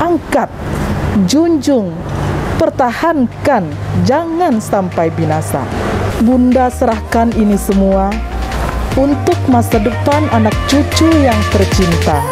angkat, junjung, pertahankan, jangan sampai binasa. Bunda serahkan ini semua untuk masa depan anak cucu yang tercinta.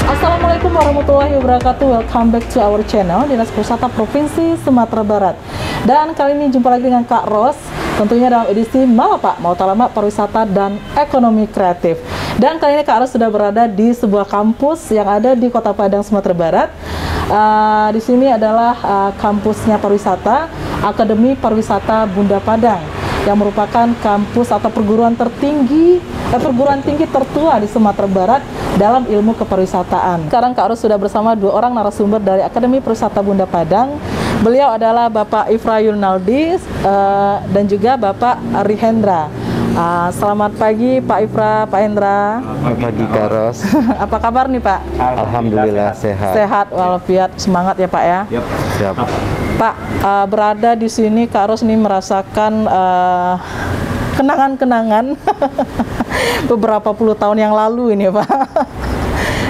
Assalamualaikum warahmatullahi wabarakatuh. Welcome back to our channel Dinas Pariwisata Provinsi Sumatera Barat. Dan kali ini jumpa lagi dengan Kak Ros, tentunya dalam edisi Malapak Mautalamak Pariwisata dan Ekonomi Kreatif. Dan kali ini Kak Ros sudah berada di sebuah kampus yang ada di Kota Padang, Sumatera Barat. Di sini adalah kampusnya pariwisata, Akademi Pariwisata Bunda Padang, yang merupakan kampus atau perguruan tinggi tertua di Sumatera Barat dalam ilmu kepariwisataan. Sekarang Kak Ros sudah bersama dua orang narasumber dari Akademi Pariwisata Bunda Padang. Beliau adalah Bapak Ifra Yunaldi dan juga Bapak Rihendra. Selamat pagi Pak Ifra, Pak Hendra. Selamat pagi Kak Ros. Apa kabar nih Pak? Alhamdulillah sehat. Sehat walafiat, semangat ya Pak ya. Yep. Siap. Pak, berada di sini Kak Ros nih merasakan kenangan-kenangan beberapa puluh tahun yang lalu ini Pak.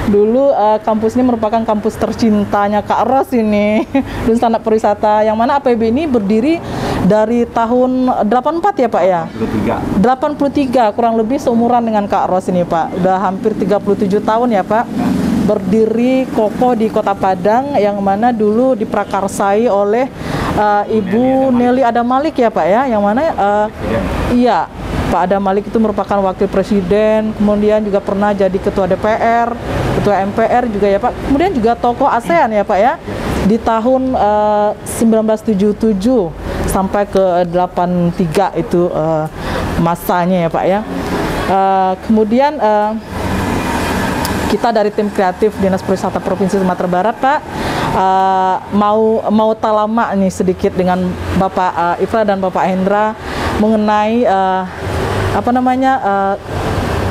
Dulu kampus ini merupakan kampus tercintanya Kak Ros ini, Dunia Standar Pariwisata, yang mana APB ini berdiri dari tahun 84 ya Pak ya? 83, kurang lebih seumuran dengan Kak Ros ini Pak. Udah hampir 37 tahun ya Pak. Berdiri kokoh di Kota Padang, yang mana dulu diprakarsai oleh Ibu Nelly Adamalik ya Pak ya, yang mana iya, Pak Adamalik itu merupakan wakil presiden, kemudian juga pernah jadi ketua DPR, ketua MPR juga ya Pak, kemudian juga tokoh ASEAN ya Pak ya, di tahun 1977 sampai ke 83 itu masanya ya Pak ya. Kemudian kita dari tim kreatif Dinas Pariwisata Provinsi Sumatera Barat Pak mau talama nih sedikit dengan Bapak Ifra dan Bapak Hendra mengenai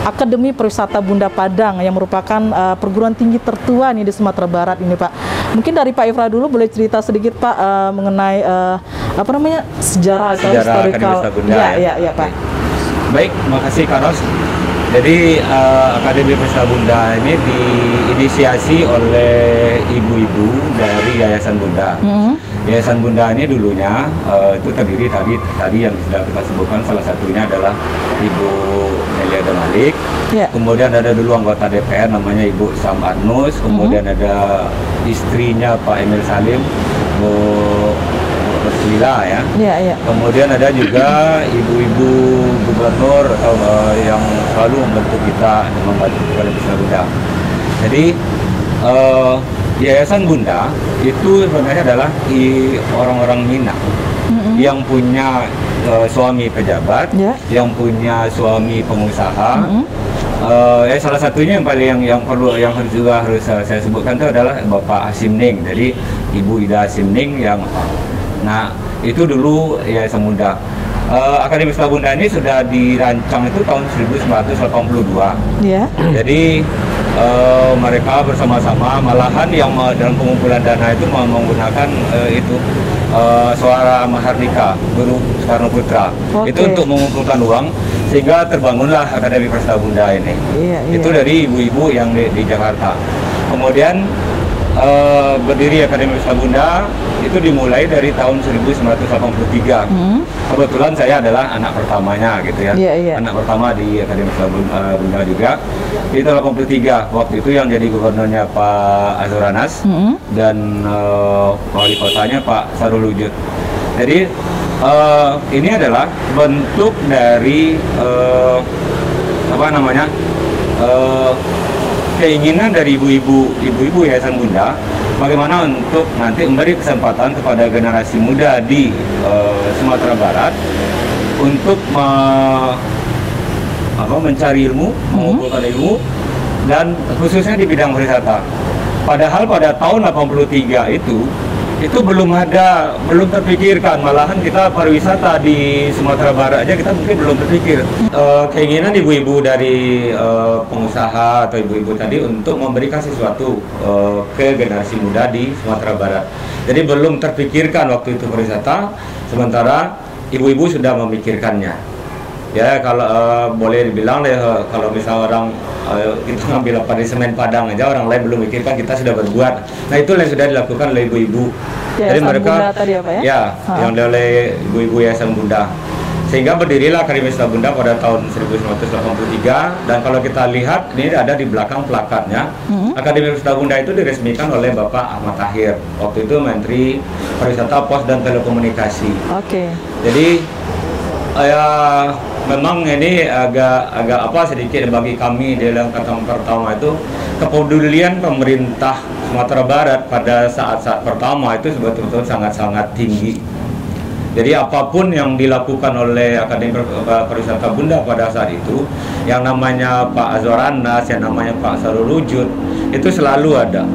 Akademi Pariwisata Bunda Padang yang merupakan perguruan tinggi tertua nih di Sumatera Barat ini Pak. Mungkin dari Pak Ifra dulu boleh cerita sedikit Pak mengenai sejarah historikal. Ya Pak. Baik, makasih Kak Ros. Jadi Akademi Pariwisata Bunda ini diinisiasi oleh ibu-ibu dari Yayasan Bunda. Yayasan Bunda ini dulunya itu terdiri tadi yang sudah kita sebutkan, salah satunya adalah Ibu Nelly Adamalik. Kemudian ada dulu anggota DPR namanya Ibu Sam Arnus. Kemudian ada istrinya Pak Emil Salim, Bu Persila ya. Kemudian ada juga ibu-ibu gubernur yang selalu membantu kita, membantu Pariwisata Bunda. Jadi Yayasan Bunda itu sebenarnya adalah orang-orang Minang yang punya suami pejabat, yang punya suami pengusaha. Salah satunya yang harus saya sebutkan itu adalah Bapak Hasim-ning. Jadi Ibu Ida Hasim-ning yang itu dulu Yayasan Bunda. Akademi Pariwisata Bunda ini sudah dirancang itu tahun 1982. Jadi mereka bersama-sama, malahan yang dalam pengumpulan dana itu menggunakan Suara Mahardika Guru Soekarno Putra. Itu untuk mengumpulkan uang sehingga terbangunlah Akademi Pariwisata Bunda ini. Itu dari ibu-ibu yang di Jakarta. Kemudian berdiri Akademi Pariwisata Bunda itu dimulai dari tahun 1983. Kebetulan saya adalah anak pertamanya gitu ya. Anak pertama di Akademi Pariwisata Bunda juga. Itu 83. Waktu itu yang jadi gubernurnya Pak Azwar Anas dan wali kotanya Pak Sarul Wujud. Jadi ini adalah bentuk dari keinginan dari ibu-ibu Yayasan Bunda, bagaimana untuk nanti memberi kesempatan kepada generasi muda di Sumatera Barat untuk mencari ilmu, mengumpulkan ilmu, dan khususnya di bidang pariwisata. Padahal pada tahun 83 itu Itu belum ada, belum terpikirkan. Malahan kita pariwisata di Sumatera Barat aja kita mungkin belum terpikir. Keinginan ibu-ibu dari pengusaha atau ibu-ibu tadi untuk memberikan sesuatu ke generasi muda di Sumatera Barat. Jadi belum terpikirkan waktu itu pariwisata, sementara ibu-ibu sudah memikirkannya. Ya kalau boleh dibilang deh, kalau misal orang kita ngambil apa di semen Padang aja, orang lain belum mikirkan, kita sudah berbuat. Nah itu yang sudah dilakukan oleh ibu-ibu. Jadi mereka tadi apa ya? Ya, yang oleh ibu-ibu Yayasan Bunda. Sehingga berdirilah Akademi Wisata Bunda pada tahun 1983, dan kalau kita lihat ini ada di belakang plakatnya. Akademi Wisata Bunda itu diresmikan oleh Bapak Ahmad Tahir. Waktu itu Menteri Pariwisata, Pos dan Telekomunikasi. Jadi ya memang ini agak apa sedikit bagi kami dalam kata pertama itu kepedulian pemerintah Sumatera Barat pada saat-saat pertama itu betul-betul sangat-sangat tinggi. Jadi apapun yang dilakukan oleh Akademi Pariwisata Bunda pada saat itu, yang namanya Pak Azwar Anas, yang namanya Pak Sarul Wujud, itu selalu ada.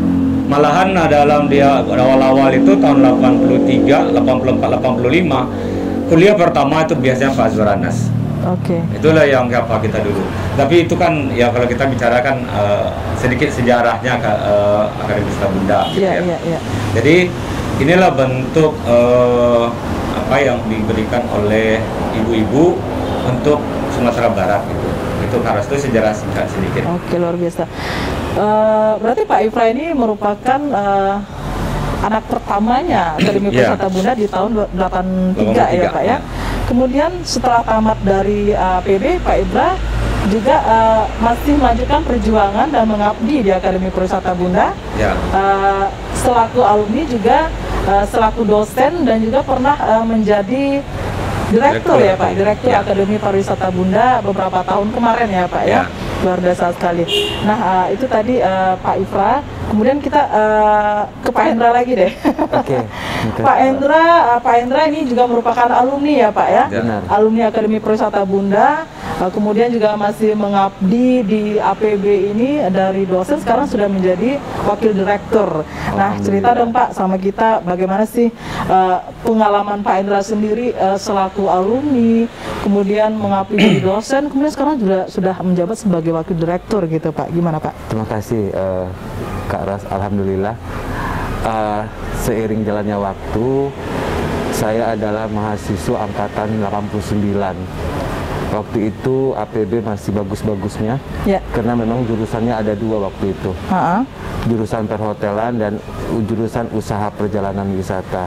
Malahan dalam dia awal-awal itu tahun 83, 84, 85, kuliah pertama itu biasanya Pak Azwar Anas. Itulah yang apa kita dulu. Tapi itu kan ya kalau kita bicarakan sedikit sejarahnya Akademi Wisata Bunda. Jadi inilah bentuk apa yang diberikan oleh ibu-ibu untuk Sumatera Barat gitu. Itu harus itu sejarah singkat sedikit. Luar biasa. Berarti Pak Ifra ini merupakan anak pertamanya Akademi Wisata Bunda di tahun 83 ya Pak ya. Kemudian setelah tamat dari APB, Pak Ifra juga masih melanjutkan perjuangan dan mengabdi di Akademi Pariwisata Bunda. Selaku alumni juga selaku dosen dan juga pernah menjadi direktur ya Pak, direktur Akademi Pariwisata Bunda beberapa tahun kemarin ya Pak ya. Luar biasa sekali. Nah itu tadi Pak Ifra. Kemudian kita ke Pak Hendra lagi deh. Pak Hendra ini juga merupakan alumni ya Pak ya. Alumni Akademi Pariwisata Bunda. Kemudian juga masih mengabdi di APB ini dari dosen, sekarang sudah menjadi wakil direktur. Nah cerita dong Pak sama kita bagaimana sih pengalaman Pak Hendra sendiri selaku alumni, kemudian mengabdi di dosen, kemudian sekarang juga sudah menjabat sebagai wakil direktur gitu Pak. Gimana Pak? Terima kasih Kak Ras, alhamdulillah seiring jalannya waktu saya adalah mahasiswa angkatan 89. Waktu itu APB masih bagus-bagusnya karena memang jurusannya ada dua waktu itu, jurusan perhotelan dan jurusan usaha perjalanan wisata.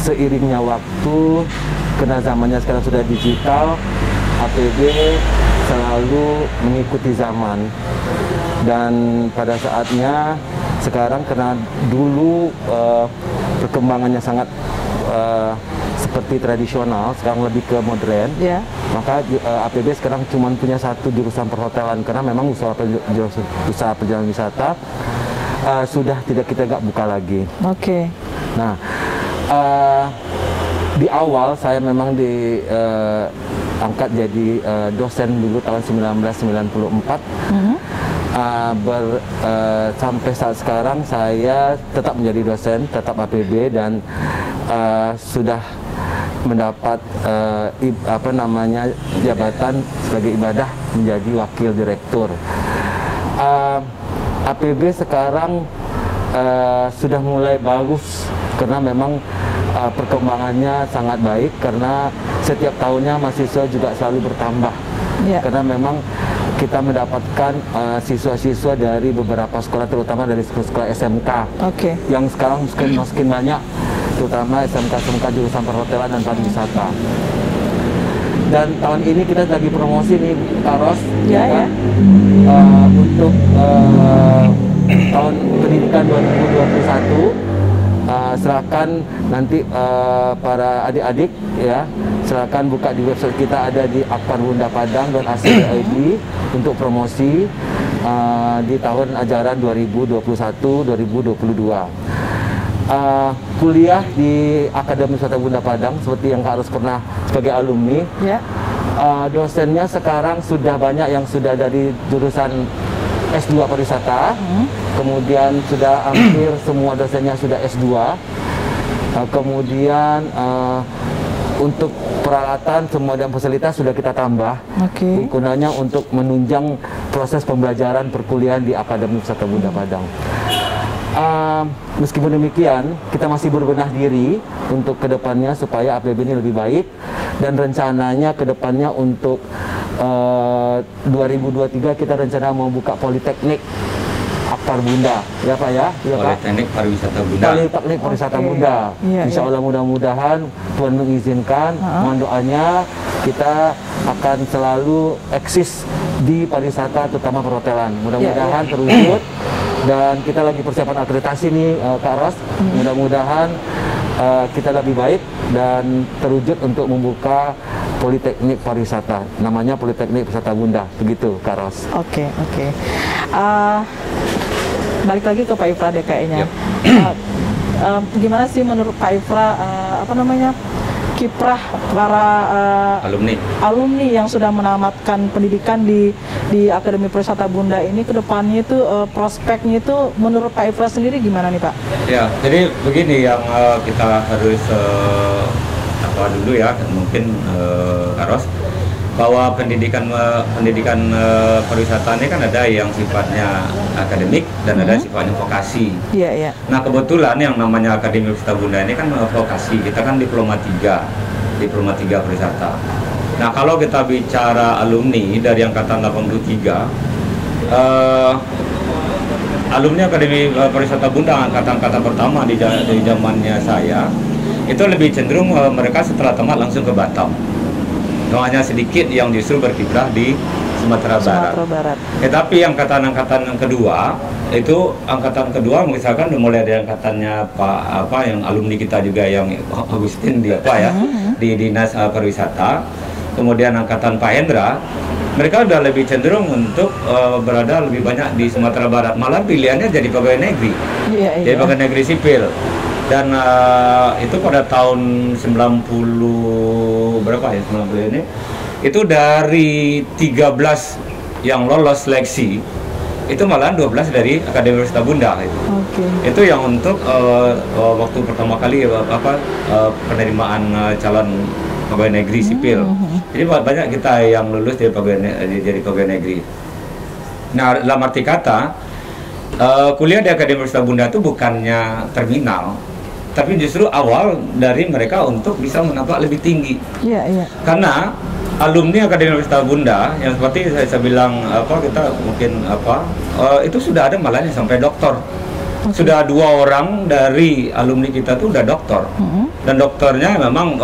Seiringnya waktu, karena zamannya sekarang sudah digital, APB selalu mengikuti zaman. Dan pada saatnya sekarang karena dulu perkembangannya sangat seperti tradisional, sekarang lebih ke modern, maka APB sekarang cuma punya satu jurusan perhotelan karena memang usaha perjalanan wisata sudah kita nggak buka lagi. Nah di awal saya memang diangkat jadi dosen dulu tahun 1994. Sampai saat sekarang saya tetap menjadi dosen, tetap APB dan sudah mendapat jabatan sebagai ibadah menjadi wakil direktur. APB sekarang sudah mulai bagus karena memang perkembangannya sangat baik karena setiap tahunnya mahasiswa juga selalu bertambah. Karena memang kita mendapatkan siswa-siswa dari beberapa sekolah, terutama dari sekolah SMK yang sekarang semakin banyak, terutama SMK jurusan perhotelan dan pariwisata. Dan tahun ini kita lagi promosi nih Kak Ros, untuk tahun pendidikan 2021. Silakan nanti para adik-adik ya, silakan buka di website kita, ada di akpanbunda.padang.ac.id untuk promosi di tahun ajaran 2021-2022. Kuliah di Akademi Wisata Bunda Padang seperti yang Kak Ros pernah sebagai alumni. Dosennya sekarang sudah banyak yang sudah dari jurusan S2 pariwisata, kemudian sudah hampir semua dosennya sudah S2, kemudian untuk peralatan semua dan fasilitas sudah kita tambah, gunanya untuk menunjang proses pembelajaran perkuliahan di Akademi Wisata Bunda Padang. Meskipun demikian, kita masih berbenah diri untuk kedepannya supaya APB ini lebih baik, dan rencananya kedepannya untuk 2023 kita rencana mau buka Politeknik Akbar Bunda, ya Pak ya? Ya, Politeknik Pariwisata Bunda. Politeknik Pariwisata Bunda. Insya Allah mudah-mudahan Tuhan mengizinkan, mohon doanya kita akan selalu eksis di pariwisata, terutama perhotelan. Mudah-mudahan terwujud. Dan kita lagi persiapan akreditasi nih, Kak Ros. Mudah-mudahan kita lebih baik dan terwujud untuk membuka Politeknik Pariwisata. Namanya Politeknik Pariwisata Bunda, begitu Kak Ros. Oke. Balik lagi ke Pak Ifra deh kayaknya. Gimana sih menurut Pak Ifra kiprah para alumni yang sudah menamatkan pendidikan di Akademi Pariwisata Bunda ini, ke depannya itu prospeknya itu menurut Pak Ifra sendiri gimana nih Pak? Ya, jadi begini yang kita harus dulu ya, mungkin Karos, bahwa pendidikan pariwisata ini kan ada yang sifatnya akademik dan ada sifatnya vokasi. Nah, kebetulan yang namanya Akademi Wisata Bunda ini kan vokasi, kita kan diploma 3 pariwisata. Nah, kalau kita bicara alumni dari angkatan 83, alumni Akademi Pariwisata Bunda angkatan pertama di zamannya saya, itu lebih cenderung mereka setelah tamat langsung ke Batam. Hanya sedikit yang justru berkiprah di Sumatera Barat. Tapi angkatan kedua, misalkan mulai dari angkatannya yang alumni kita juga yang Agustin di Dinas Pariwisata, kemudian angkatan Pak Hendra, mereka udah lebih cenderung untuk berada lebih banyak di Sumatera Barat. Malah pilihannya jadi pegawai negeri, jadi pegawai negeri sipil. Dan itu pada tahun 90 ini, itu dari 13 yang lolos seleksi, itu malahan 12 dari Akademi Wisata Bunda itu. Itu yang untuk waktu pertama kali penerimaan calon pegawai negeri sipil. Jadi banyak kita yang lulus jadi pegawai negeri. Nah, dalam arti kata kuliah di Akademi Wisata Bunda itu bukannya terminal, tapi justru awal dari mereka untuk bisa menapak lebih tinggi. Karena alumni Akademi Wisata Bunda yang seperti saya bilang kita mungkin itu sudah ada malah yang sampai doktor. Sudah 2 orang dari alumni kita tuh udah doktor. Dan doktornya memang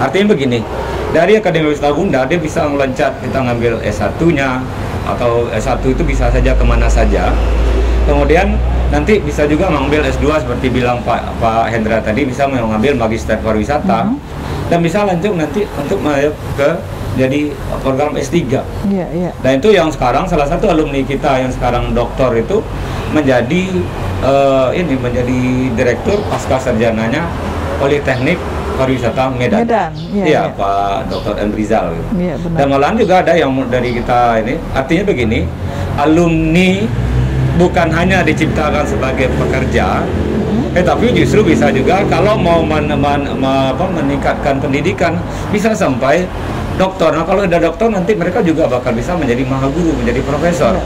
artinya begini, dari Akademi Wisata Bunda dia bisa meloncat, kita ngambil S1-nya atau S1 itu bisa saja kemana saja. Kemudian nanti bisa juga mengambil S2 seperti bilang Pak Hendra tadi, bisa mengambil Magister Pariwisata dan bisa lanjut nanti untuk ke jadi program S3. Dan itu yang sekarang salah satu alumni kita yang sekarang doktor itu menjadi menjadi direktur pasca sarjananya Politeknik Pariwisata Medan. Pak Dr. M. Rizal. Dan malahan juga ada yang dari kita ini, artinya begini, alumni bukan hanya diciptakan sebagai pekerja, tapi justru bisa juga kalau mau meningkatkan pendidikan bisa sampai doktor. Nah, kalau ada doktor nanti mereka juga bakal bisa menjadi mahaguru, menjadi profesor.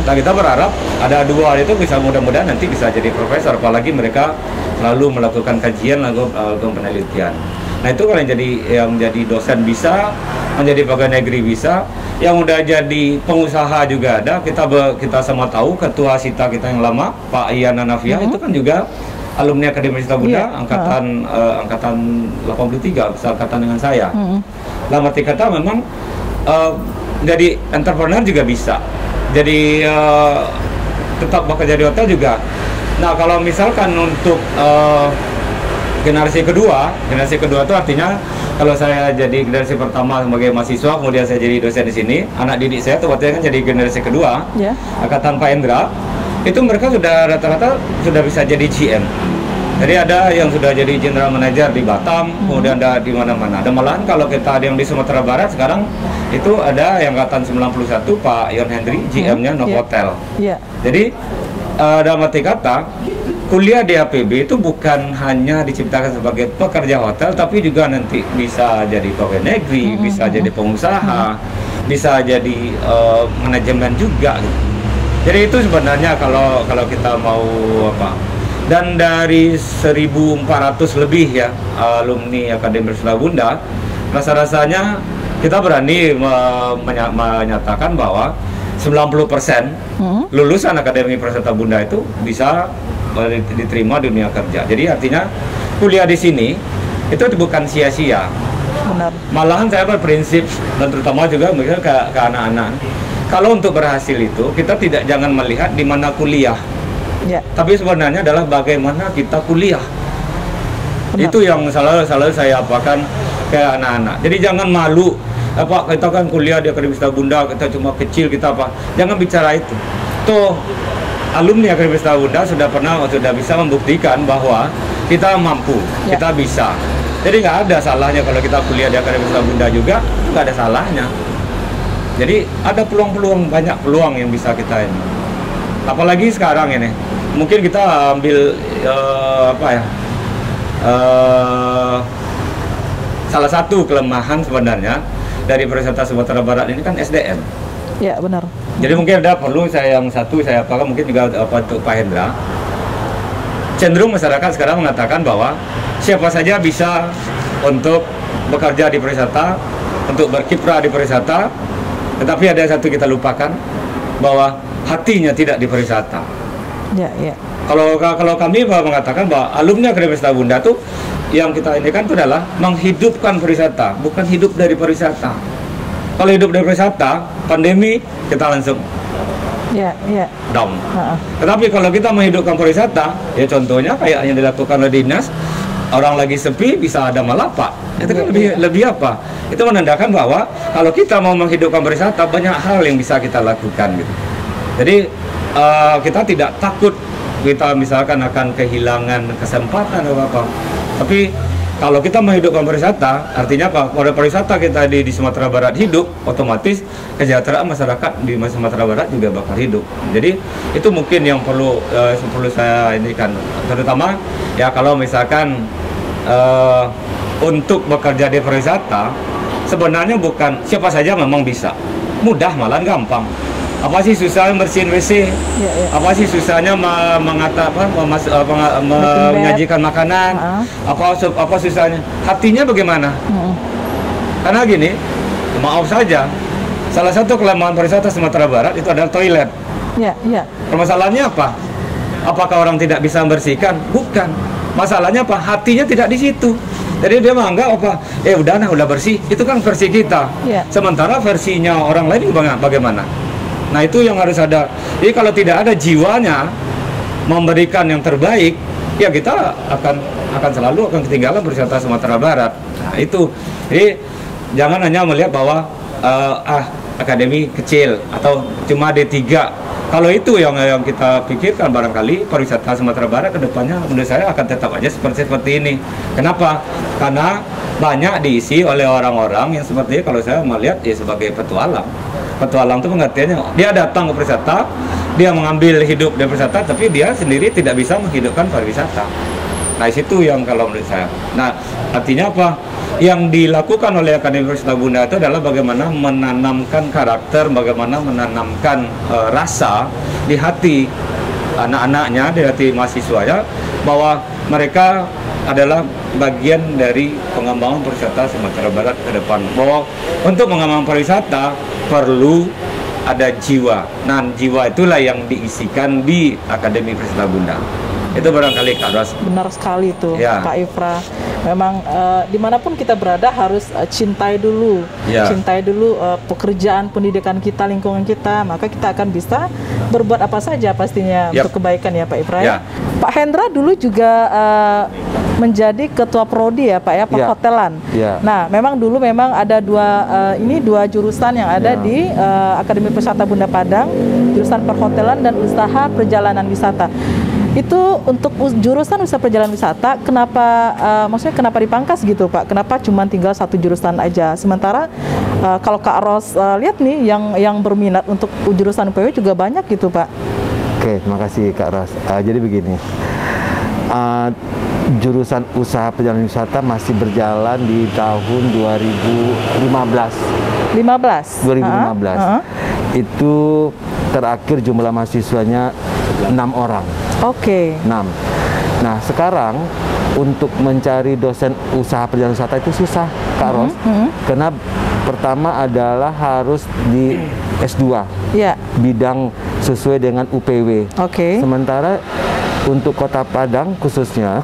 Nah, kita berharap ada 2 itu bisa, mudah-mudahan nanti bisa jadi profesor, apalagi mereka lalu melakukan kajian, lalu penelitian. Nah, itu kalau yang jadi dosen bisa, menjadi pegawai negeri bisa, yang udah jadi pengusaha juga ada. Kita sama tahu ketua SITA kita yang lama, Pak Ian Anafia, itu kan juga alumni Akademi Wisata Bunda angkatan 83, seangkatan dengan saya. Dalam arti kata memang jadi entrepreneur juga bisa, jadi tetap bekerja di hotel juga. Nah, kalau misalkan untuk generasi kedua itu artinya kalau saya jadi generasi pertama sebagai mahasiswa, kemudian saya jadi dosen di sini, anak didik saya tuh waktu kan jadi generasi kedua, angkatan Pak Hendra, itu mereka sudah rata-rata sudah bisa jadi GM. Jadi ada yang sudah jadi general manager di Batam, kemudian ada di mana-mana. Ada malahan kalau kita ada yang di Sumatera Barat sekarang itu ada yang angkatan 91 Pak Yon Hendri, GM-nya Novotel. Jadi dalam arti kata kuliah di APB itu bukan hanya diciptakan sebagai pekerja hotel, tapi juga nanti bisa jadi pegawai negeri, bisa jadi pengusaha, bisa jadi manajemen juga. Jadi itu sebenarnya kalau kita mau apa. Dan dari 1.400 lebih ya alumni Akademi Persada Bunda, rasa-rasanya kita berani menyatakan bahwa 90% lulusan Akademi Persada Bunda itu bisa diterima di dunia kerja. Jadi artinya kuliah di sini itu bukan sia-sia. Malahan saya berprinsip, dan terutama juga mungkin ke anak-anak, kalau untuk berhasil itu kita jangan melihat di mana kuliah. Tapi sebenarnya adalah bagaimana kita kuliah. Itu yang selalu saya apakan ke anak-anak. Jadi jangan malu, kita kan kuliah di Akademi Persada Bunda, kita cuma kecil, kita apa. Jangan bicara itu. Tuh, alumni Akademi Persada Bunda sudah bisa membuktikan bahwa kita mampu, kita bisa. Jadi nggak ada salahnya kalau kita kuliah di Akademi Persada Bunda juga, nggak ada salahnya. Jadi ada peluang-peluang, banyak peluang yang bisa kita ini. Apalagi sekarang ini, mungkin kita ambil salah satu kelemahan sebenarnya dari pariwisata Sumatera Barat ini kan SDM. Ya, benar. Jadi mungkin ada perlu saya apakan mungkin juga untuk Pak Hendra. Cenderung masyarakat sekarang mengatakan bahwa siapa saja bisa untuk bekerja di pariwisata, untuk berkiprah di pariwisata, tetapi ada satu kita lupakan, bahwa hatinya tidak di pariwisata. Kalau kami mengatakan bahwa alumni Akademi Persada Bunda tuh yang kita ini kan itu adalah menghidupkan pariwisata, bukan hidup dari pariwisata. Kalau hidup dari pariwisata, pandemi kita langsung down. Tetapi kalau kita menghidupkan pariwisata, ya contohnya kayak yang dilakukan oleh dinas, orang lagi sepi bisa ada malapak. Itu kan lebih apa? Itu menandakan bahwa kalau kita mau menghidupkan pariwisata, banyak hal yang bisa kita lakukan gitu. Jadi kita tidak takut kita misalkan akan kehilangan kesempatan atau apa. Tapi kalau kita menghidupkan pariwisata, artinya apa? Kalau pariwisata kita di Sumatera Barat hidup, otomatis kesejahteraan masyarakat di Sumatera Barat juga bakal hidup. Jadi itu mungkin yang perlu saya indikan, terutama ya kalau misalkan untuk bekerja di pariwisata, sebenarnya bukan siapa saja memang bisa, mudah malah gampang. Apa sih susahnya bersihin WC? Apa sih susahnya menyajikan makanan? Apa susahnya? Hatinya bagaimana? Karena gini, maaf saja, salah satu kelemahan pariwisata Sumatera Barat itu adalah toilet. Permasalahannya apa? Apakah orang tidak bisa membersihkan? Bukan. Masalahnya apa? Hatinya tidak di situ. Jadi dia menganggap apa? Udah bersih. Itu kan versi kita. Sementara versinya orang lain bagaimana? Nah itu yang harus ada. Jadi kalau tidak ada jiwanya memberikan yang terbaik, ya kita akan selalu ketinggalan pariwisata Sumatera Barat. Nah itu. Jadi jangan hanya melihat bahwa akademi kecil atau cuma D3. Kalau itu yang kita pikirkan, barangkali pariwisata Sumatera Barat kedepannya menurut saya akan tetap aja seperti ini. Kenapa? Karena banyak diisi oleh orang-orang yang sepertinya kalau saya melihat ya sebagai petualang. Petualang itu pengertiannya dia datang ke pariwisata, dia mengambil hidup dari pariwisata, tapi dia sendiri tidak bisa menghidupkan pariwisata. Nah, situ yang kalau menurut saya. Nah, artinya apa? Yang dilakukan oleh Akademi Persada Bunda itu adalah bagaimana menanamkan karakter, bagaimana menanamkan rasa di hati anak-anaknya, di hati mahasiswanya, bahwa mereka adalah bagian dari pengembangan pariwisata Sumatera Barat ke depan. Bahwa untuk mengembangkan pariwisata perlu ada jiwa. Nah, jiwa itulah yang diisikan di Akademi Persada Bunda. Itu barangkali Kak Ros. Benar sekali itu, Pak Ifra. Memang dimanapun kita berada harus cintai dulu, cintai dulu pekerjaan, pendidikan kita, lingkungan kita, maka kita akan bisa berbuat apa saja pastinya untuk kebaikan ya Pak Ifra. Pak Hendra dulu juga menjadi ketua prodi ya Pak ya, perhotelan. Nah, memang dulu ada dua jurusan yang ada di Akademi Persada Bunda Padang, jurusan perhotelan dan usaha perjalanan wisata. Itu untuk jurusan usaha perjalanan wisata, kenapa maksudnya kenapa dipangkas gitu Pak? Kenapa cuma tinggal satu jurusan aja? Sementara kalau Kak Ros lihat nih yang berminat untuk jurusan UPW juga banyak gitu Pak. Oke, terima kasih Kak Ros. Jadi begini, jurusan usaha perjalanan wisata masih berjalan di tahun 2015. 2015. Itu terakhir jumlah mahasiswanya 6 orang. Oke. 6. Nah, sekarang untuk mencari dosen usaha perjalanan wisata itu susah, Kak Ros. Karena pertama adalah harus di S2. Ya. Bidang sesuai dengan UPW. Oke. Sementara untuk Kota Padang khususnya,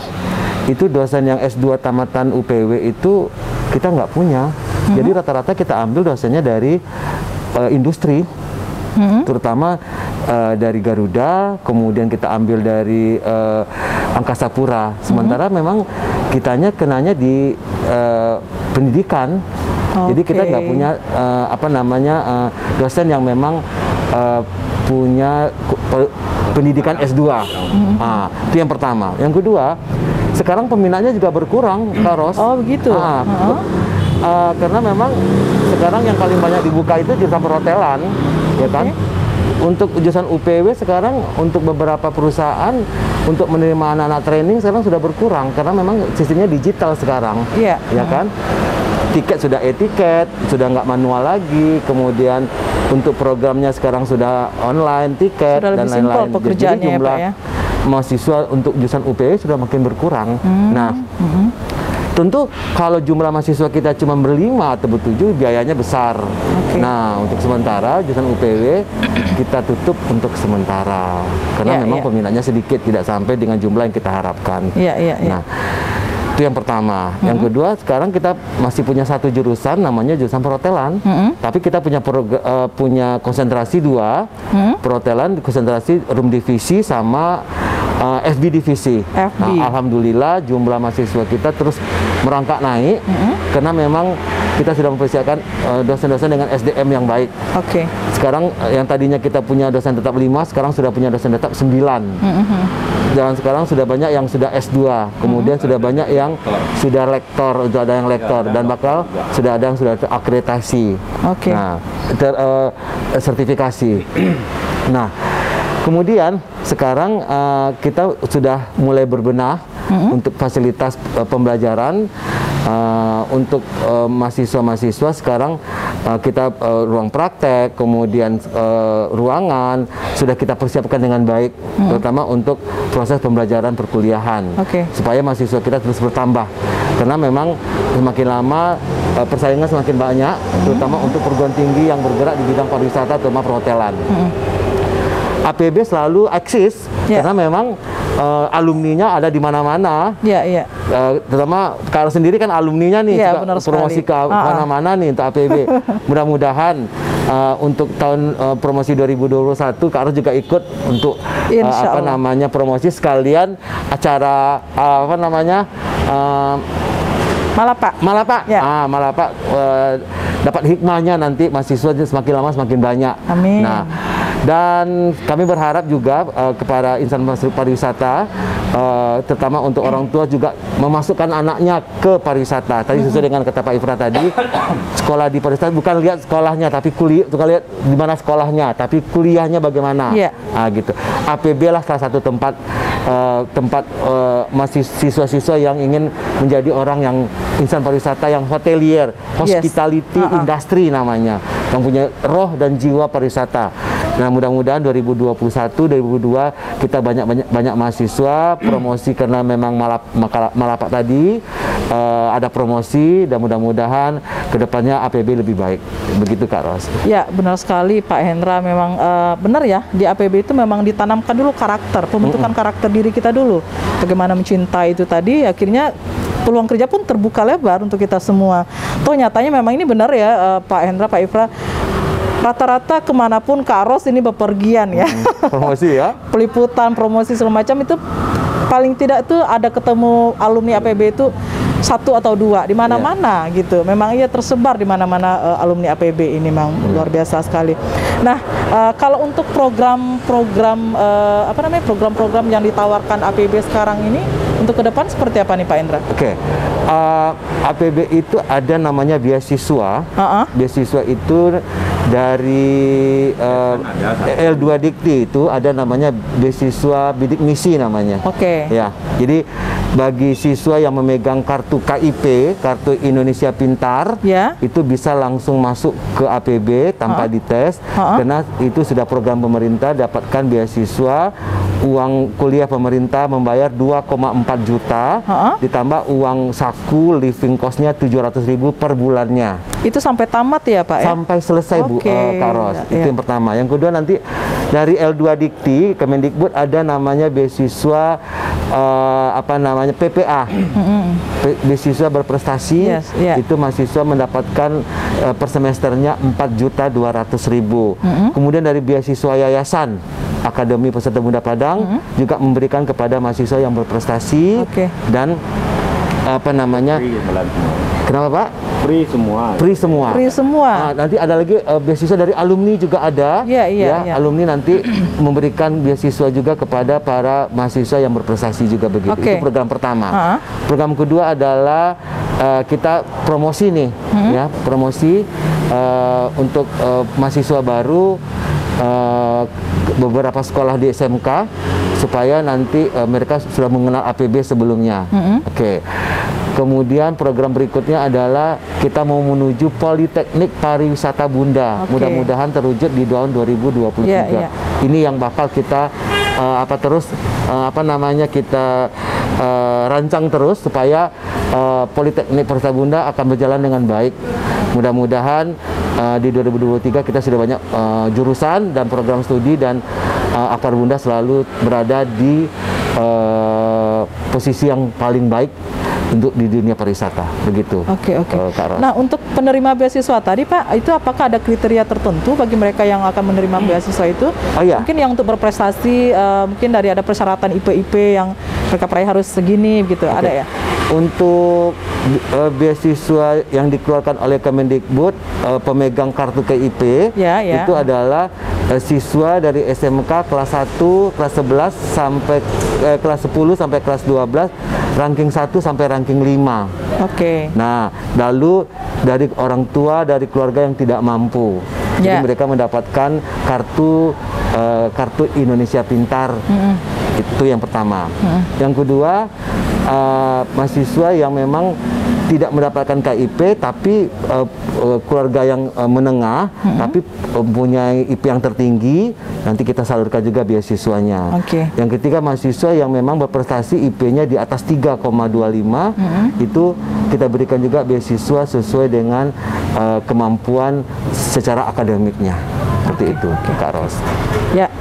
itu dosen yang S2 tamatan UPW itu kita nggak punya. Jadi rata-rata kita ambil dosennya dari industri. Terutama dari Garuda, kemudian kita ambil dari Angkasa Pura. Sementara memang kitanya kenanya di pendidikan. Jadi kita nggak punya dosen yang memang punya pendidikan S2. Itu yang pertama. Yang kedua, sekarang peminatnya juga berkurang, Kak Ros. Oh begitu. Karena memang sekarang yang paling banyak dibuka itu jurusan perhotelan, ya kan? Untuk jurusan UPW sekarang untuk beberapa perusahaan untuk menerima anak-anak training sekarang sudah berkurang karena memang sistemnya digital sekarang, ya kan? Tiket sudah e-tiket, sudah nggak manual lagi. Kemudian untuk programnya sekarang sudah online tiket dan lain-lain. Jadi jumlah mahasiswa untuk jurusan UPW sudah makin berkurang. Nah. Tentu kalau jumlah mahasiswa kita cuma berlima atau bertujuh, biayanya besar. Nah, untuk sementara jurusan UPW kita tutup untuk sementara karena memang peminatnya sedikit, tidak sampai dengan jumlah yang kita harapkan. Nah, itu yang pertama. Yang kedua, sekarang kita masih punya satu jurusan namanya jurusan perhotelan, tapi kita punya konsentrasi 2, perhotelan konsentrasi room divisi sama FB divisi. Nah, alhamdulillah jumlah mahasiswa kita terus merangkak naik karena memang kita sudah mempersiapkan dosen-dosen dengan SDM yang baik. Sekarang yang tadinya kita punya dosen tetap 5, sekarang sudah punya dosen tetap 9. Dan sekarang sudah banyak yang sudah S2, kemudian sudah banyak yang sudah lektor, sudah ada yang lektor dan bakal sudah ada yang sudah terakreditasi. Nah, sertifikasi. Nah, kemudian sekarang kita sudah mulai berbenah untuk fasilitas pembelajaran untuk mahasiswa-mahasiswa. Sekarang kita ruang praktek, kemudian ruangan sudah kita persiapkan dengan baik, terutama untuk proses pembelajaran perkuliahan, supaya mahasiswa kita terus bertambah. Karena memang semakin lama persaingan semakin banyak, terutama untuk perguruan tinggi yang bergerak di bidang pariwisata terutama perhotelan. APB selalu eksis karena memang alumninya ada di mana-mana. Terutama kalau sendiri kan alumninya nih promosi ke mana-mana nih untuk APB. Mudah-mudahan untuk tahun promosi 2021 Kak Ros juga ikut untuk promosi sekalian acara Malapak. Malapak dapat hikmahnya nanti mahasiswa semakin lama semakin banyak. Amin. Nah, dan kami berharap juga kepada insan pariwisata, terutama untuk orang tua juga memasukkan anaknya ke pariwisata. Tadi sesuai dengan kata Pak Ifra tadi, sekolah di pariwisata bukan lihat sekolahnya, tapi kuliah, bukan lihat di mana sekolahnya, tapi kuliahnya bagaimana. Gitu. APB lah salah satu tempat siswa-siswa yang ingin menjadi orang yang insan pariwisata, yang hotelier, hospitality industry namanya, yang punya roh dan jiwa pariwisata. Nah, mudah-mudahan 2021-2022 kita banyak mahasiswa promosi karena memang Malapak tadi ada promosi, dan mudah-mudahan kedepannya APB lebih baik. Begitu Kak Ros. Ya, benar sekali Pak Hendra. Memang benar ya, di APB itu memang ditanamkan dulu karakter, pembentukan karakter diri kita dulu. Bagaimana mencintai itu tadi, akhirnya peluang kerja pun terbuka lebar untuk kita semua. Toh nyatanya memang ini benar ya Pak Hendra, Pak Ifra. Rata-rata kemanapun Kak Ros ini bepergian ya. Promosi ya. Peliputan, promosi segala macam itu paling tidak tuh ada ketemu alumni APB itu 1 atau 2 di mana-mana gitu. Memang ia tersebar di mana-mana alumni APB ini memang luar biasa sekali. Nah, kalau untuk program-program program-program yang ditawarkan APB sekarang ini untuk ke depan seperti apa nih Pak Indra? Oke. APB itu ada namanya beasiswa. Beasiswa itu dari L2 Dikti itu ada namanya beasiswa bidik misi namanya. Oke. Ya. Jadi bagi siswa yang memegang kartu KIP, kartu Indonesia Pintar, itu bisa langsung masuk ke APB tanpa dites, karena itu sudah program pemerintah, dapatkan beasiswa, uang kuliah pemerintah membayar 2,4 juta, ditambah uang saku living cost-nya 700.000 per bulannya. Itu sampai tamat ya Pak? Sampai selesai Bu Kak Ros. Itu yang pertama. Yang kedua nanti dari L2 Dikti, Kemendikbud ada namanya beasiswa PPA, beasiswa berprestasi. Itu mahasiswa mendapatkan per semesternya 4.200.000. Kemudian dari beasiswa yayasan Akademi Peserta Bunda Padang juga memberikan kepada mahasiswa yang berprestasi dan kenapa Pak? Free semua. Free semua. Free semua. Nanti ada lagi beasiswa dari alumni juga ada. Alumni nanti memberikan beasiswa juga kepada para mahasiswa yang berprestasi juga begitu. Itu program pertama. Program kedua adalah kita promosi nih, ya promosi untuk mahasiswa baru beberapa sekolah di SMK supaya nanti mereka sudah mengenal APB sebelumnya. Kemudian program berikutnya adalah kita mau menuju Politeknik Pariwisata Bunda. Mudah-mudahan terwujud di tahun 2023. Ini yang bakal kita kita rancang terus supaya Politeknik Pariwisata Bunda akan berjalan dengan baik. Mudah-mudahan di 2023 kita sudah banyak jurusan dan program studi, dan Akbar Bunda selalu berada di posisi yang paling baik untuk di dunia pariwisata, begitu. Nah, untuk penerima beasiswa tadi Pak, itu apakah ada kriteria tertentu bagi mereka yang akan menerima beasiswa itu? Mungkin yang untuk berprestasi, mungkin dari ada persyaratan IP yang mereka peraih harus segini, gitu, ada ya? Untuk beasiswa yang dikeluarkan oleh Kemendikbud, pemegang kartu KIP itu adalah siswa dari SMK kelas 1, kelas 11 sampai kelas 10 sampai kelas 12, ranking 1 sampai ranking 5. Nah, lalu dari orang tua, dari keluarga yang tidak mampu. Jadi mereka mendapatkan kartu Indonesia Pintar. Itu yang pertama. Yang kedua, mahasiswa yang memang tidak mendapatkan KIP tapi keluarga yang menengah tapi punya IP yang tertinggi, nanti kita salurkan juga beasiswanya. Yang ketiga, mahasiswa yang memang berprestasi IP-nya di atas 3,25, itu kita berikan juga beasiswa sesuai dengan kemampuan secara akademiknya. Seperti itu, Kak Ros. Ya,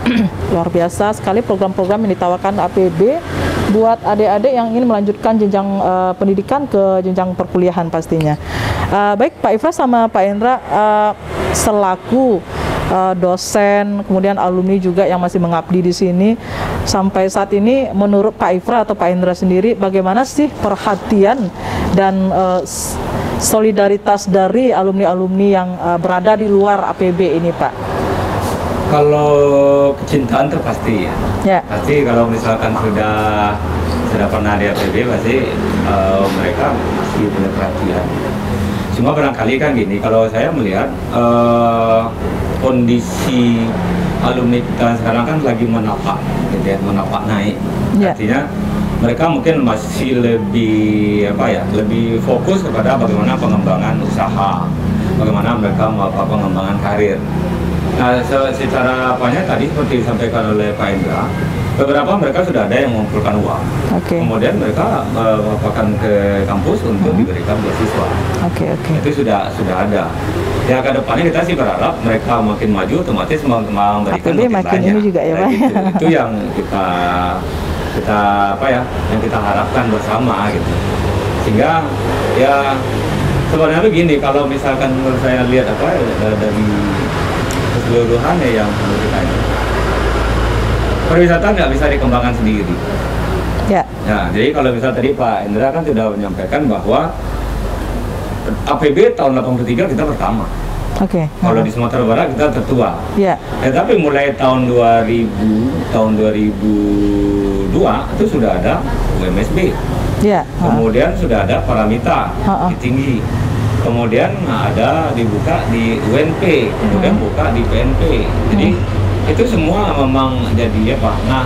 luar biasa sekali program-program yang ditawarkan APB buat adik-adik yang ingin melanjutkan jenjang pendidikan ke jenjang perkuliahan pastinya. Baik Pak Ifrah sama Pak Indra, selaku dosen, kemudian alumni juga yang masih mengabdi di sini, sampai saat ini menurut Pak Ifrah atau Pak Indra sendiri, bagaimana sih perhatian dan solidaritas dari alumni-alumni yang berada di luar APB ini Pak? Kalau kecintaan itu pasti ya. Pasti kalau misalkan sudah pernah di APB, pasti mereka masih punya perhatian. Cuma barangkali kan gini, kalau saya melihat kondisi alumni kita sekarang kan lagi menapak, gitu ya, menapak naik. Artinya mereka mungkin masih lebih lebih fokus kepada bagaimana pengembangan usaha, bagaimana mereka melakukan pengembangan karir. Nah, secara tadi seperti disampaikan oleh Pak Indra, beberapa mereka sudah ada yang mengumpulkan uang. Kemudian mereka melaporkan ke kampus untuk diberikan beasiswa. Itu sudah ada. Ya, ke depannya kita sih berharap mereka makin maju, otomatis memberikan makin banyak. Ini juga ya, Pak. Itu yang kita harapkan bersama gitu. Sehingga ya sebenarnya begini, kalau misalkan menurut saya lihat dari keseluruhan yang perlu kita ini, pariwisata nggak bisa dikembangkan sendiri. Nah, jadi kalau misal tadi Pak Indra kan sudah menyampaikan bahwa APB tahun 83 kita pertama. Oke. Kalau di Sumatera Barat kita tertua. Ya. Tapi mulai tahun 2000, tahun 2002 itu sudah ada UMSB. Ya. Kemudian sudah ada Paramita di Tinggi. Kemudian ada dibuka di UNP, kemudian buka di PNP. Jadi itu semua memang jadi apa? Nah,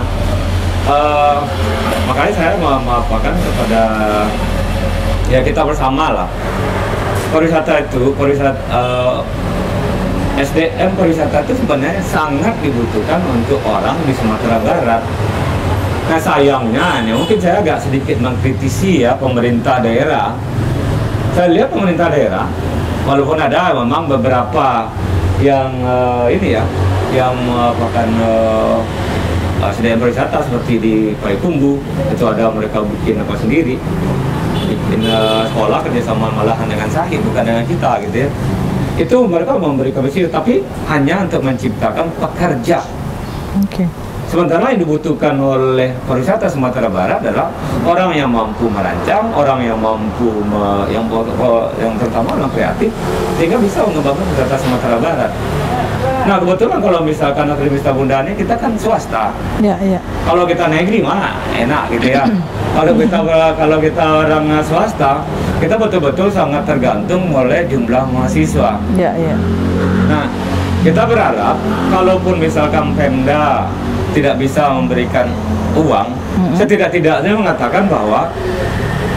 makanya saya memaparkan kepada ya kita bersama lah. Pariwisata itu, SDM pariwisata itu sebenarnya sangat dibutuhkan untuk orang di Sumatera Barat. Nah sayangnya, mungkin saya agak sedikit mengkritisi ya pemerintah daerah. Saya lihat pemerintah daerah, walaupun ada memang beberapa yang ini ya, yang merupakan SDM pariwisata seperti di Payakumbuh, itu ada mereka bikin apa sendiri, bikin sekolah kerjasama malahan dengan Sahid, bukan dengan kita gitu ya. Itu mereka memberi komisi, tapi hanya untuk menciptakan pekerja. Oke. Sementara yang dibutuhkan oleh pariwisata Sumatera Barat adalah orang yang mampu merancang, orang yang mampu yang terutama orang kreatif, sehingga bisa mengembangkan pariwisata Sumatera Barat. Nah kebetulan kalau misalkan Akademi Wisata Bunda ini kita kan swasta. Ya, ya. Kalau kita negeri mana enak gitu ya. Kalau kita orang swasta, kita betul-betul sangat tergantung oleh jumlah mahasiswa. Ya, ya. Nah, kita berharap kalaupun misalkan Pemda tidak bisa memberikan uang, setidak-tidaknya mengatakan bahwa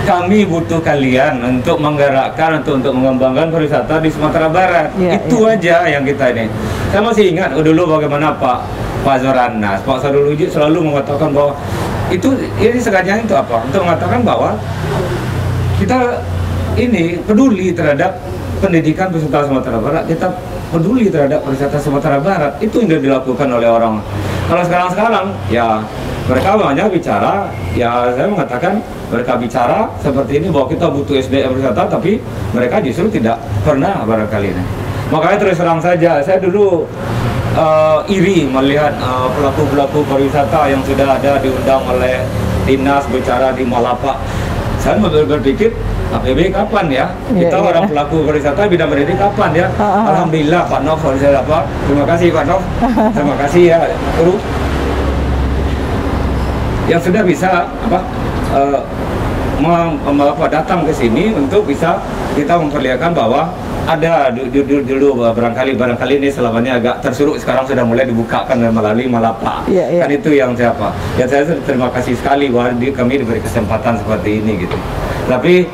kami butuh kalian untuk menggerakkan untuk mengembangkan pariwisata di Sumatera Barat. Itu aja yang kita ini. Saya masih ingat dulu bagaimana Pak Zoranas, Pak Sarul Hujud selalu mengatakan bahwa ini sengaja itu apa? Untuk mengatakan bahwa kita ini peduli terhadap pendidikan pariwisata Sumatera Barat, kita peduli terhadap pariwisata Sumatera Barat. Itu yang dilakukan oleh orang. Kalau sekarang ya mereka banyak bicara, ya saya mengatakan mereka bicara seperti ini bahwa kita butuh SDM pariwisata, tapi mereka justru tidak pernah barangkali ini. Makanya terus terang saja, saya dulu iri melihat pelaku-pelaku pariwisata yang sudah ada diundang oleh dinas bicara di Malapa. Saya berpikir APB kapan ya? Kita orang pelaku pariwisata bidang pendidik kapan ya? Alhamdulillah Pak Nov, terima kasih Pak Nov, terima kasih ya Guru yang sudah bisa datang ke sini untuk bisa kita memperlihatkan bahwa ada dulu barangkali ini selamanya agak tersuruh, sekarang sudah mulai dibukakan melalui Malapa. Kan itu yang siapa? Ya saya terima kasih sekali bahwa kami diberi kesempatan seperti ini gitu. Tapi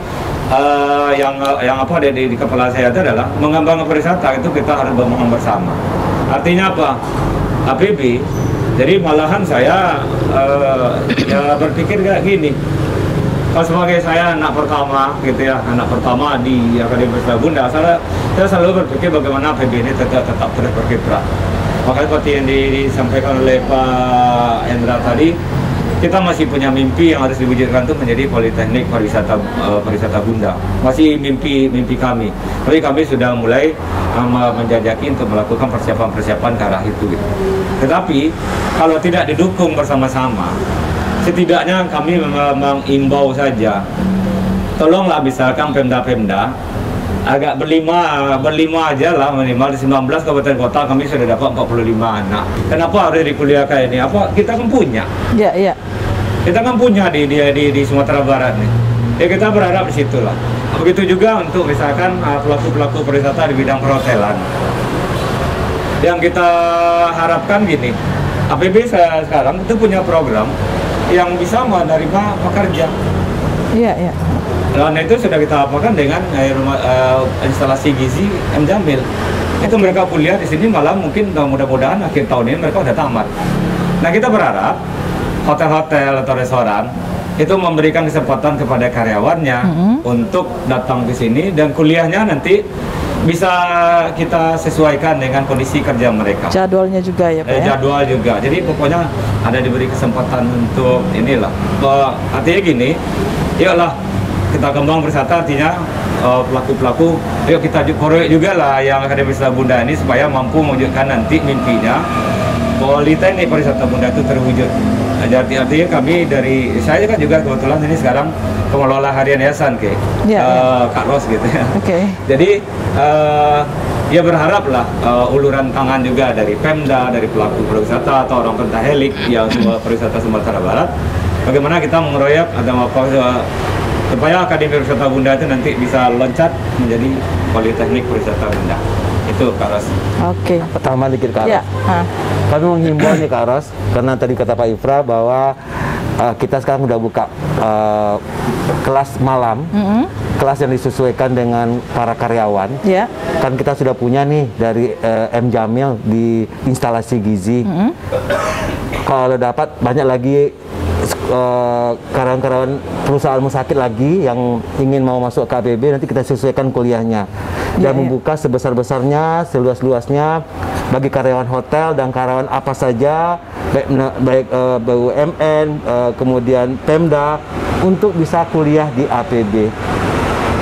yang apa ada di kepala saya itu adalah mengembangkan pariwisata itu kita harus membangun bersama. Artinya apa? APB. Jadi malahan saya ya berpikir kayak gini. Kalau sebagai saya anak pertama gitu ya, anak pertama di Akademi Wisata Bunda, saya selalu berpikir bagaimana APB ini tetap terus berkiprah. Makanya seperti yang disampaikan oleh Pak Hendra tadi, kita masih punya mimpi yang harus diwujudkan untuk menjadi Politeknik Pariwisata Bunda. Masih mimpi kami. Tapi kami sudah mulai menjajaki untuk melakukan persiapan ke arah itu. Gitu. Tetapi kalau tidak didukung bersama-sama, setidaknya kami memang imbau saja. Tolonglah misalkan Pemda-Pemda agak berlima aja lah minimal di 19 kabupaten kota kami sudah dapat 45 anak. Kenapa harus dikuliahkan ini? Apa kita kan punya? Iya. Kita kan punya di Sumatera Barat nih. Ya kita berharap di situ lah. Begitu juga untuk misalkan pelaku-pelaku pariwisata di bidang perhotelan. Yang kita harapkan gini, APB sekarang itu punya program yang bisa menerima pekerja. Iya. Dan itu sudah kita apakan dengan instalasi gizi M Jamil. Itu mereka kuliah di sini malah mungkin mudah-mudahan akhir tahun ini mereka sudah tamat. Nah kita berharap hotel-hotel atau restoran itu memberikan kesempatan kepada karyawannya untuk datang ke sini dan kuliahnya nanti bisa kita sesuaikan dengan kondisi kerja mereka. Jadwalnya juga ya Pak? Jadwal juga. Jadi pokoknya ada diberi kesempatan untuk inilah. Artinya gini, yuklah kita kembang bersama, artinya pelaku-pelaku, yuk kita korek juga lah yang Akademi Wisata Bunda ini supaya mampu mewujudkan nanti mimpinya Politeknik Pariwisata Bunda itu terwujud. Artinya kami saya kan juga kebetulan ini sekarang pengelola harian yayasan Kak Ros gitu ya. Jadi ya berharaplah uluran tangan juga dari Pemda, dari pelaku pariwisata atau orang pentahelik yang pariwisata Sumatera Barat. Bagaimana kita mengeroyok supaya Akademi Pariwisata Bunda itu nanti bisa loncat menjadi Politeknik Pariwisata Bunda. Itu Kak Ros. Pertama dikit Kak Ros. Kami menghimbau nih Kak Ros, karena tadi kata Pak Ifra bahwa kita sekarang udah buka kelas malam, kelas yang disesuaikan dengan para karyawan. Kan kita sudah punya nih dari M Jamil di instalasi gizi. Kalau dapat banyak lagi karyawan-karyawan perusahaan rumah sakit lagi yang ingin mau masuk ke APB, nanti kita sesuaikan kuliahnya dan membuka sebesar-besarnya, seluas-luasnya bagi karyawan hotel dan karyawan apa saja, baik BUMN, kemudian Pemda, untuk bisa kuliah di APB.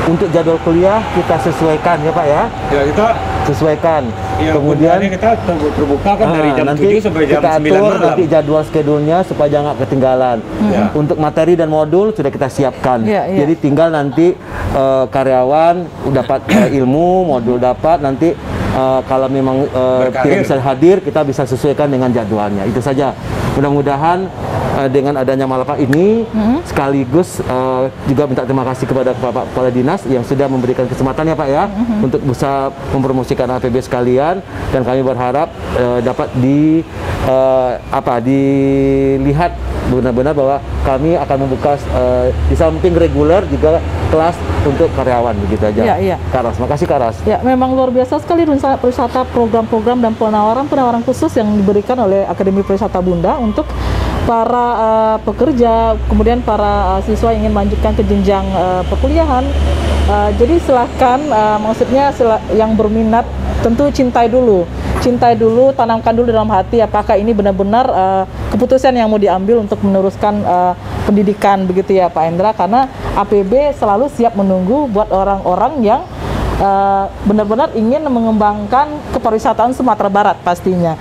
Untuk jadwal kuliah kita sesuaikan ya Pak ya. Ya kita sesuaikan. Ya, kemudian kita terbuka kan dari jam nanti 7 sampai jam 9 kita atur malam. nanti jadwal schedule-nya supaya jangan ketinggalan. Untuk materi dan modul sudah kita siapkan. Jadi tinggal nanti karyawan dapat ilmu, modul dapat, nanti kalau memang tidak bisa hadir, kita bisa sesuaikan dengan jadwalnya. Itu saja. Mudah-mudahan dengan adanya Malapak ini sekaligus juga minta terima kasih kepada Bapak Kepala Dinas yang sudah memberikan kesempatan ya Pak ya untuk bisa mempromosikan APB sekalian, dan kami berharap dapat dilihat benar-benar bahwa kami akan membuka di samping reguler juga kelas untuk karyawan, begitu aja. Kak Ros, makasih Kak Ros. Ya, memang luar biasa sekali pariwisata, program-program dan penawaran khusus yang diberikan oleh Akademi Pariwisata Bunda untuk para pekerja, kemudian para siswa yang ingin melanjutkan ke jenjang perkuliahan. Jadi silahkan, maksudnya yang berminat tentu cintai dulu, tanamkan dulu dalam hati apakah ini benar-benar keputusan yang mau diambil untuk meneruskan pendidikan, begitu ya Pak Endra, karena APB selalu siap menunggu buat orang-orang yang benar-benar ingin mengembangkan kepariwisataan Sumatera Barat pastinya.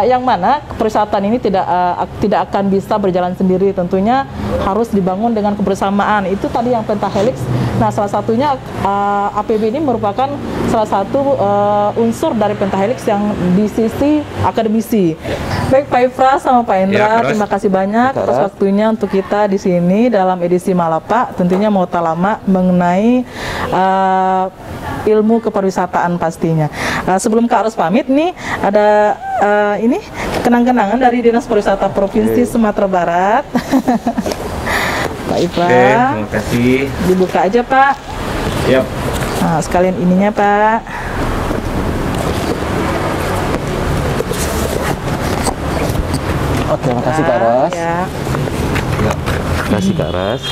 Yang mana kepariwisataan ini tidak akan bisa berjalan sendiri, tentunya harus dibangun dengan kebersamaan. Itu tadi yang pentahelix. Nah, salah satunya APB ini merupakan salah satu unsur dari pentahelix yang di sisi akademisi. Baik Pak Ifra sama Pak Endra, terima kasih banyak atas waktunya untuk kita di sini dalam edisi Malapak. Tentunya mau tak lama mengenai ilmu kepariwisataan pastinya. Sebelum Kak Ros pamit nih, ada ini kenang-kenangan dari Dinas Pariwisata Provinsi Sumatera Barat. Pak Ifra, terima kasih. Dibuka aja Pak. Nah, sekalian ininya Pak. Oke, makasih Kak Ros. Makasih Kak Ros.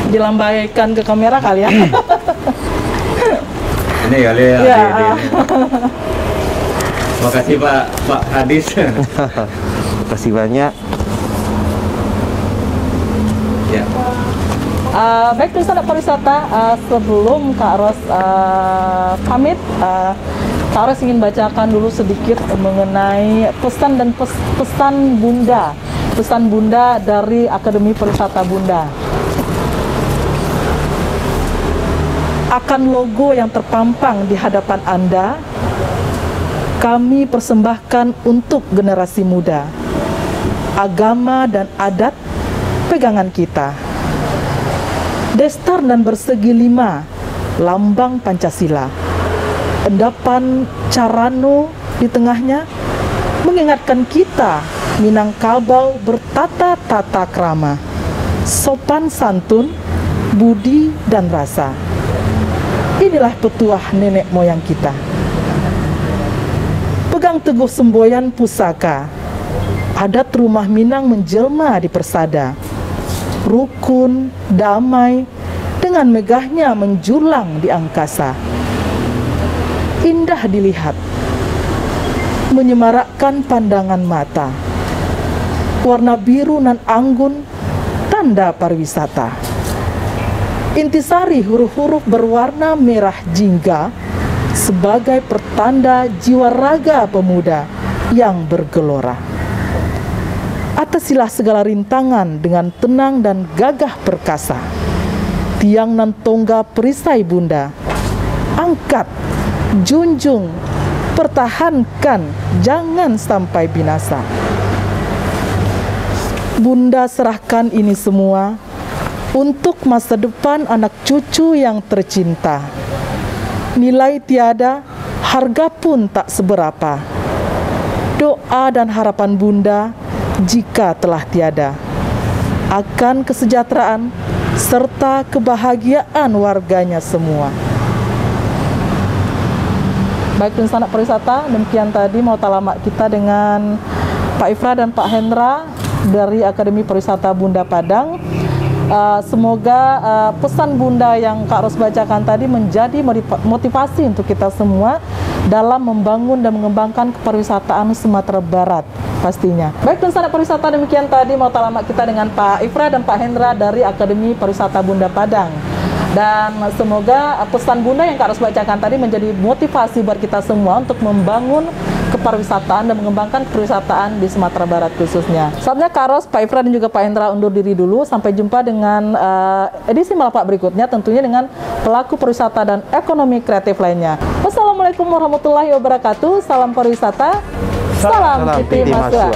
Dilambaikan ke kamera kali ya. Ini kali ya. Makasih Pak Hadis. Makasih banyak. Baik pemirsa pariwisata, sebelum Kak Ros pamit, Kak Ros ingin bacakan dulu sedikit mengenai pesan Bunda dari Akademi Pariwisata Bunda. Akan logo yang terpampang di hadapan Anda, kami persembahkan untuk generasi muda. Agama dan adat pegangan kita. Destar dan bersegi 5, lambang Pancasila. Endapan Carano di tengahnya mengingatkan kita Minangkabau bertata-tata krama, sopan santun, budi dan rasa. Inilah petuah nenek moyang kita. Pegang teguh semboyan pusaka, adat rumah Minang menjelma di persada. Rukun, damai, dengan megahnya menjulang di angkasa. Indah dilihat, menyemarakkan pandangan mata. Warna biru nan anggun, tanda pariwisata. Intisari huruf-huruf berwarna merah jingga sebagai pertanda jiwa raga pemuda. yang bergelora. Atasilah segala rintangan dengan tenang dan gagah perkasa. Tiang nan tongga perisai Bunda, angkat, junjung, pertahankan, jangan sampai binasa. Bunda serahkan ini semua untuk masa depan anak cucu yang tercinta. Nilai tiada, harga pun tak seberapa. Doa dan harapan Bunda jika telah tiada akan kesejahteraan serta kebahagiaan warganya semua. Baik sanak pariwisata, demikian tadi mukalamat kita dengan Pak Ifra dan Pak Hendra dari Akademi Pariwisata Bunda Padang. Semoga pesan Bunda yang Kak Ros bacakan tadi menjadi motivasi untuk kita semua dalam membangun dan mengembangkan kepariwisataan Sumatera Barat pastinya. Baik sanak pariwisata, demikian tadi mukalamat kita dengan Pak Ifra dan Pak Hendra dari Akademi Pariwisata Bunda Padang. Dan semoga pesan Bunda yang Kak Ros bacakan tadi menjadi motivasi buat kita semua untuk membangun kepariwisataan dan mengembangkan kepariwisataan di Sumatera Barat khususnya. Saatnya Kak Ros, Pak Ifra dan juga Pak Hendra undur diri dulu. Sampai jumpa dengan edisi Malapak berikutnya, tentunya dengan pelaku pariwisata dan ekonomi kreatif lainnya. Wassalamualaikum warahmatullahi wabarakatuh. Salam pariwisata, salam Titi Masua.